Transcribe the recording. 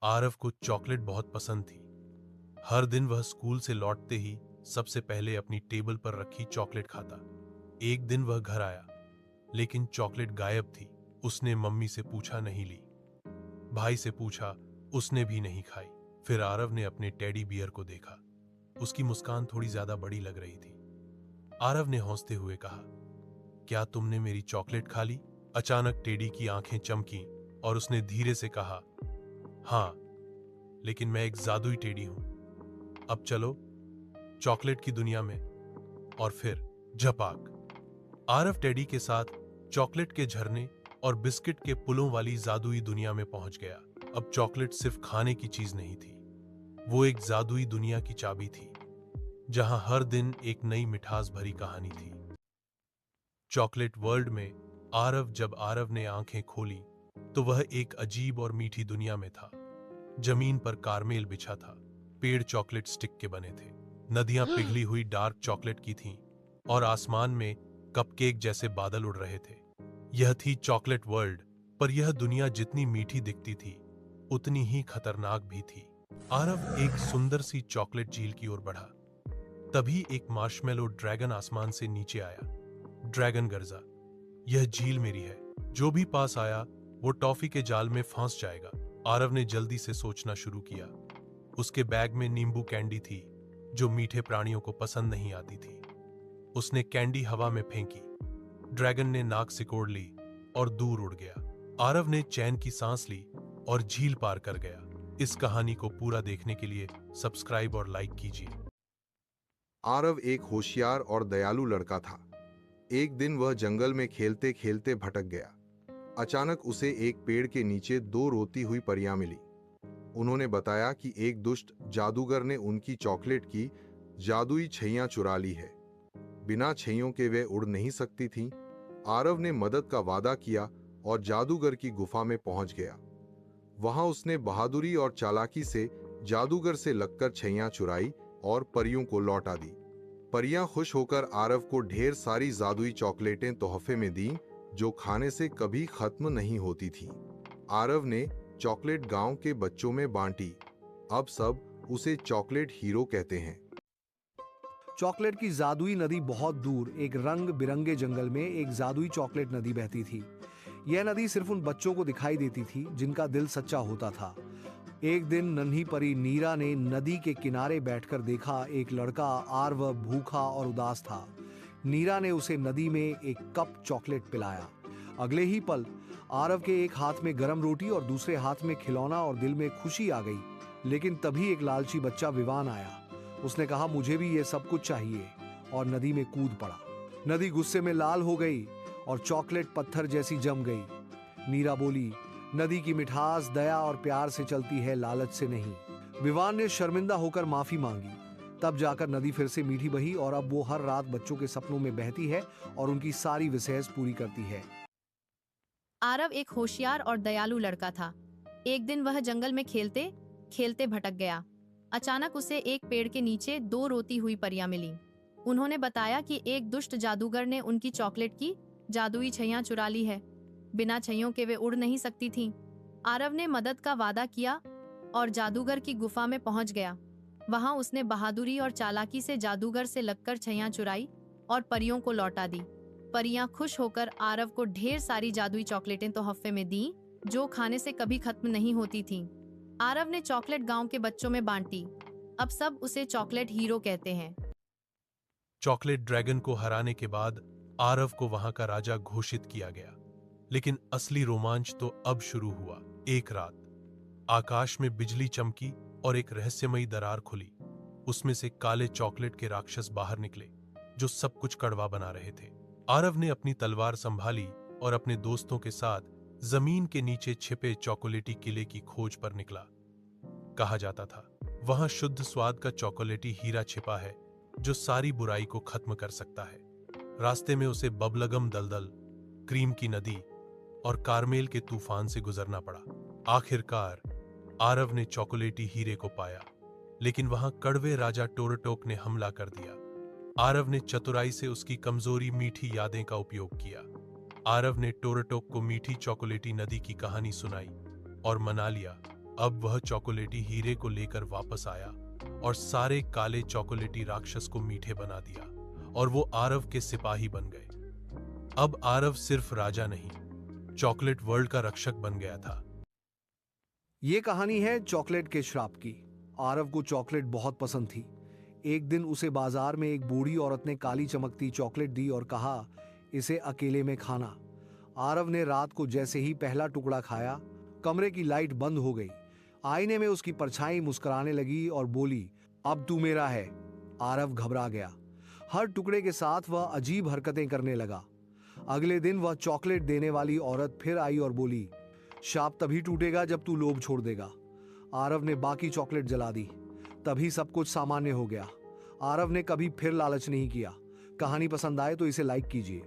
आरव को चॉकलेट बहुत पसंद थी। हर दिन वह स्कूल से लौटते ही सबसे पहले अपनी टेबल पर रखी चॉकलेट खाता। एक दिन वह घर आया, लेकिन चॉकलेट गायब थी। उसने मम्मी से पूछा, नहीं ली। भाई से पूछा, उसने भी नहीं खाई। फिर आरव ने अपने टेडी बियर को देखा। उसकी मुस्कान थोड़ी ज्यादा बड़ी लग रही थी। आरव ने हंसते हुए कहा, क्या तुमने मेरी चॉकलेट खा ली? अचानक टेडी की आंखें चमकी और उसने धीरे से कहा, हाँ, लेकिन मैं एक जादुई टेडी हूं। अब चलो चॉकलेट की दुनिया में। और फिर झपाक, आरव टेडी के साथ चॉकलेट के झरने और बिस्किट के पुलों वाली जादुई दुनिया में पहुंच गया। अब चॉकलेट सिर्फ खाने की चीज नहीं थी, वो एक जादुई दुनिया की चाबी थी, जहां हर दिन एक नई मिठास भरी कहानी थी। चॉकलेट वर्ल्ड में जब आरव ने आंखें खोली तो वह एक अजीब और मीठी दुनिया में था। जमीन पर कारमेल बिछा था, पेड़ चॉकलेट स्टिक के बने थे, नदियां पिघली हुई डार्क चॉकलेट की थीं और आसमान में कपकेक जैसे बादल उड़ रहे थे। यह थी चॉकलेट वर्ल्ड, पर यह दुनिया जितनी मीठी दिखती थी उतनी ही खतरनाक भी थी। आरव एक सुंदर सी चॉकलेट झील की ओर बढ़ा। तभी एक मार्शमेलो ड्रैगन आसमान से नीचे आया। ड्रैगन गर्जा, यह झील मेरी है, जो भी पास आया वो टॉफी के जाल में फंस जाएगा। आरव ने जल्दी से सोचना शुरू किया। उसके बैग में नींबू कैंडी थी, जो मीठे प्राणियों को पसंद नहीं आती थी। उसने कैंडी हवा में फेंकी, ड्रैगन ने नाक सिकोड़ ली और दूर उड़ गया। आरव ने चैन की सांस ली और झील पार कर गया। इस कहानी को पूरा देखने के लिए सब्सक्राइब और लाइक कीजिए। आरव एक होशियार और दयालु लड़का था। एक दिन वह जंगल में खेलते खेलते भटक गया। अचानक उसे एक पेड़ के नीचे दो रोती हुई परियां मिली। उन्होंने बताया कि एक दुष्ट जादूगर ने उनकी चॉकलेट की जादुई छैयां चुरा ली है। बिना छैयों के वे उड़ नहीं सकती थीं। आरव ने मदद का वादा किया और जादूगर की गुफा में पहुंच गया। वहां उसने बहादुरी और चालाकी से जादूगर से लगकर छैयां चुराई और परियों को लौटा दी। परियां खुश होकर आरव को ढेर सारी जादुई चॉकलेटें तोहफे में दीं, जो खाने से कभी खत्म नहीं होती थीं। आरव ने चॉकलेट गांव के बच्चों में बांटी। अब सब उसे चॉकलेट हीरो कहते हैं। चॉकलेट की जादुई नदी बहुत दूर एक रंग बिरंगे जंगल में एक जादुई चॉकलेट नदी बहती थी। यह नदी सिर्फ उन बच्चों को दिखाई देती थी जिनका दिल सच्चा होता था। एक दिन नन्ही परी नीरा ने नदी के किनारे बैठकर देखा एक लड़का आरव भूखा और उदास था। नीरा ने उसे नदी में एक कप चॉकलेट पिलाया। अगले ही पल आरव के एक हाथ में गरम रोटी और दूसरे हाथ में खिलौना और दिल में खुशी आ गई। लेकिन तभी एक लालची बच्चा विवान आया। उसने कहा, मुझे भी ये सब कुछ चाहिए, और नदी में कूद पड़ा। नदी गुस्से में लाल हो गई और चॉकलेट पत्थर जैसी जम गई। नीरा बोली, नदी की मिठास दया और प्यार से चलती है, लालच से नहीं। विवान ने शर्मिंदा होकर माफी मांगी। तब जाकर नदी फिर से मीठी बही और अब वो हर रात बच्चों के सपनों में बहती है और उनकी सारी विशेष पूरी करती है। आरव एक होशियार और दयालु लड़का था। एक दिन वह जंगल में खेलते खेलते भटक गया। अचानक उसे एक पेड़ के नीचे दो रोती हुई परियां मिली। उन्होंने बताया कि एक दुष्ट जादूगर ने उनकी चॉकलेट की जादुई छैयां चुरा ली है। बिना छैयों के वे उड़ नहीं सकती थीं। आरव ने मदद का वादा किया और जादूगर की गुफा में पहुंच गया। वहां उसने बहादुरी और चालाकी से जादूगर से लगकर छैयां चुराई और परियों को लौटा दी। परियां खुश होकर आरव को ढेर सारी जादुई चॉकलेटें तोहफे में दी, जो खाने से कभी खत्म नहीं होती थीं। आरव ने चॉकलेट गांव के बच्चों में बांटी। अब सब उसे चॉकलेट हीरो कहते हैं। चॉकलेट ड्रैगन को हराने के बाद आरव को वहां का राजा घोषित किया गया। लेकिन असली रोमांच तो अब शुरू हुआ। एक रात आकाश में बिजली चमकी और एक रहस्यमयी दरार खुली। उसमें से काले चॉकलेट के राक्षस बाहर निकले, जो सब कुछ कड़वा बना रहे थे। आरव ने अपनी तलवार संभाली और अपने दोस्तों के साथ जमीन के नीचे छिपे चॉकलेटी किले की खोज पर निकला। कहा जाता था, वहां शुद्ध स्वाद का चॉकलेटी हीरा छिपा है, जो सारी बुराई को खत्म कर सकता है। रास्ते में उसे बबलगम दलदल, क्रीम की नदी और कारमेल के तूफान से गुजरना पड़ा। आखिरकार आरव ने चॉकलेटी हीरे को पाया, लेकिन वहां कड़वे राजा टोरटोक ने हमला कर दिया। आरव ने चतुराई से उसकी कमजोरी मीठी यादें का उपयोग किया। आरव ने टोरटोक को मीठी चॉकलेटी नदी की कहानी सुनाई और मना लिया अब वह चॉकलेटी हीरे को लेकर वापस आया और सारे काले चॉकलेटी राक्षस को मीठे बना दिया और वो आरव के सिपाही बन गए। अब आरव सिर्फ राजा नहीं, चॉकलेट वर्ल्ड का रक्षक बन गया था। ये कहानी है चॉकलेट के श्राप की। आरव को चॉकलेट बहुत पसंद थी। एक दिन उसे बाजार में एक बूढ़ी औरत ने काली चमकती चॉकलेट दी और कहा, इसे अकेले में खाना। आरव ने रात को जैसे ही पहला टुकड़ा खाया, कमरे की लाइट बंद हो गई। आईने में उसकी परछाई मुस्कुराने लगी और बोली, अब तू मेरा है। आरव घबरा गया। हर टुकड़े के साथ वह अजीब हरकतें करने लगा। अगले दिन वह चॉकलेट देने वाली औरत फिर आई और बोली, शाप तभी टूटेगा जब तू लोभ छोड़ देगा। आरव ने बाकी चॉकलेट जला दी। तभी सब कुछ सामान्य हो गया। आरव ने कभी फिर लालच नहीं किया। कहानी पसंद आए तो इसे लाइक कीजिए।